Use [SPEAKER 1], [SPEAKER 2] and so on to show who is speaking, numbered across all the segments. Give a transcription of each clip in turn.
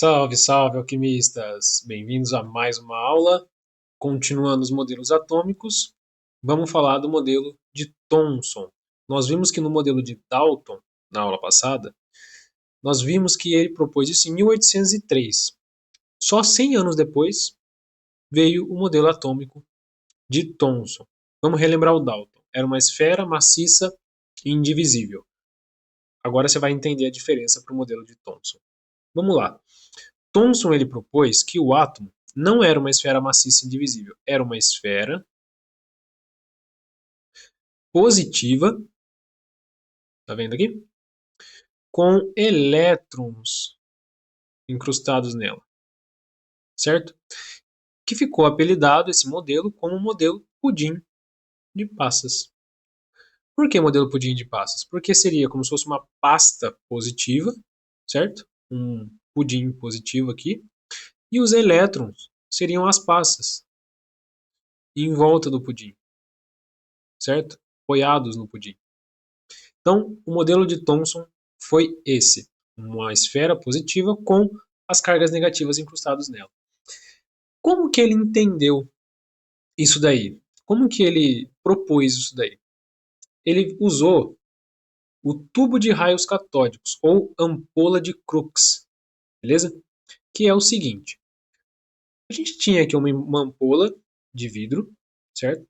[SPEAKER 1] Salve, salve, alquimistas! Bem-vindos a mais uma aula. Continuando os modelos atômicos, vamos falar do modelo de Thomson. Nós vimos que no modelo de Dalton, na aula passada, nós vimos que ele propôs isso em 1803. Só 100 anos depois veio o modelo atômico de Thomson. Vamos relembrar o Dalton. Era uma esfera maciça e indivisível. Agora você vai entender a diferença para o modelo de Thomson. Vamos lá. Thomson ele propôs que o átomo não era uma esfera maciça indivisível, era uma esfera positiva, tá vendo aqui? Com elétrons incrustados nela, certo? Que ficou apelidado esse modelo como modelo pudim de passas. Por que modelo pudim de passas? Porque seria como se fosse uma pasta positiva, certo? Um pudim positivo aqui, e os elétrons seriam as passas em volta do pudim, certo? Apoiados no pudim. Então, o modelo de Thomson foi esse, uma esfera positiva com as cargas negativas incrustadas nela. Como que ele entendeu isso daí? Como que ele propôs isso daí? Ele usou o tubo de raios catódicos, ou ampola de Crookes, beleza? Que é o seguinte, a gente tinha aqui uma ampola de vidro, certo?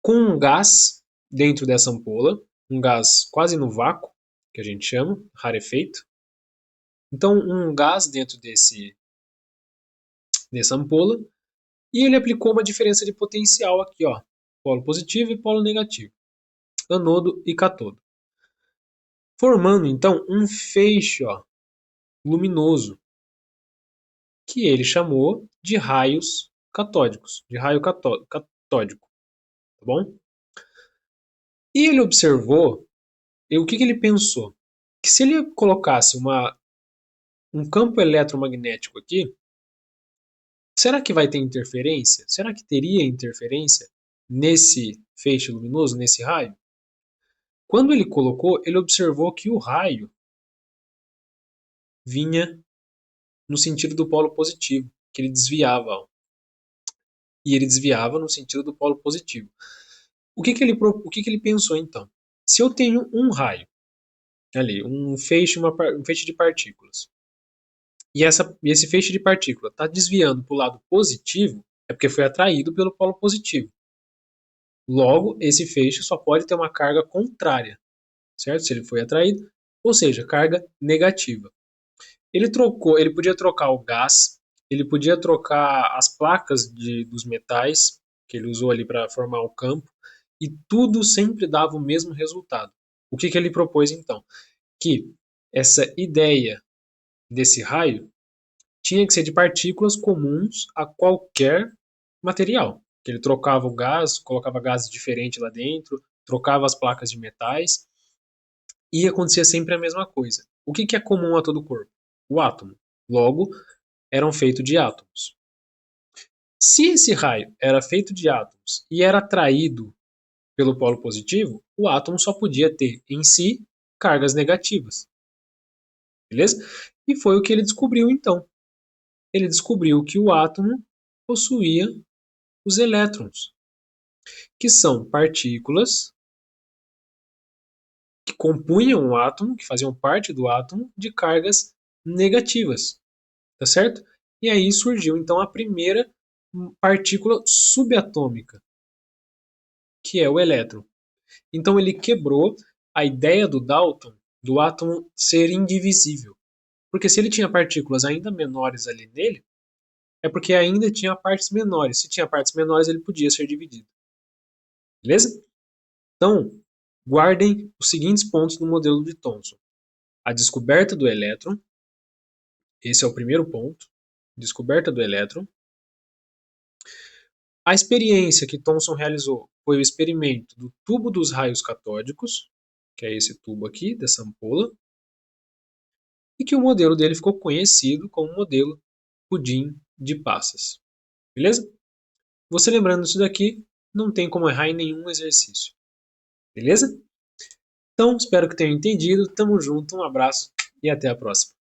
[SPEAKER 1] Com um gás dentro dessa ampola, um gás quase no vácuo, que a gente chama, rarefeito. Então, um gás dentro dessa ampola, e ele aplicou uma diferença de potencial aqui, ó, polo positivo e polo negativo, anodo e catodo, formando então um feixe, ó, luminoso, que ele chamou de raios catódicos, de raio catódico, tá bom? E ele observou, e o que ele pensou? Que se ele colocasse um campo eletromagnético aqui, será que vai ter interferência? Será que teria interferência nesse feixe luminoso, nesse raio? Quando ele colocou, ele observou que o raio vinha no sentido do polo positivo, que ele desviava. Ó, e ele desviava no sentido do polo positivo. O que ele pensou então? Se eu tenho um raio ali, um feixe de partículas, e esse feixe de partícula está desviando para o lado positivo, é porque foi atraído pelo polo positivo. Logo, esse feixe só pode ter uma carga contrária, certo? Se ele foi atraído, ou seja, carga negativa. Ele podia trocar o gás, ele podia trocar as placas dos metais que ele usou ali para formar o campo, e tudo sempre dava o mesmo resultado. O que ele propôs então? Que essa ideia desse raio tinha que ser de partículas comuns a qualquer material. Que ele trocava o gás, colocava gás diferente lá dentro, trocava as placas de metais, e acontecia sempre a mesma coisa. O que é comum a todo corpo? O átomo. Logo, eram feitos de átomos. Se esse raio era feito de átomos e era atraído pelo polo positivo, o átomo só podia ter em si cargas negativas. Beleza? E foi o que ele descobriu então. Ele descobriu que o átomo possuía os elétrons, que são partículas que compunham o átomo, que faziam parte do átomo, de cargas negativas. Tá certo? E aí surgiu então a primeira partícula subatômica, que é o elétron. Então ele quebrou a ideia do Dalton do átomo ser indivisível. Porque se ele tinha partículas ainda menores ali nele, é porque ainda tinha partes menores. Se tinha partes menores, ele podia ser dividido. Beleza? Então, guardem os seguintes pontos no modelo de Thomson. A descoberta do elétron, esse é o primeiro ponto, descoberta do elétron. A experiência que Thomson realizou foi o experimento do tubo dos raios catódicos, que é esse tubo aqui, dessa ampola, e que o modelo dele ficou conhecido como modelo pudim de passas. Beleza? Você lembrando isso daqui, não tem como errar em nenhum exercício. Beleza? Então, espero que tenham entendido. Tamo junto, um abraço e até a próxima.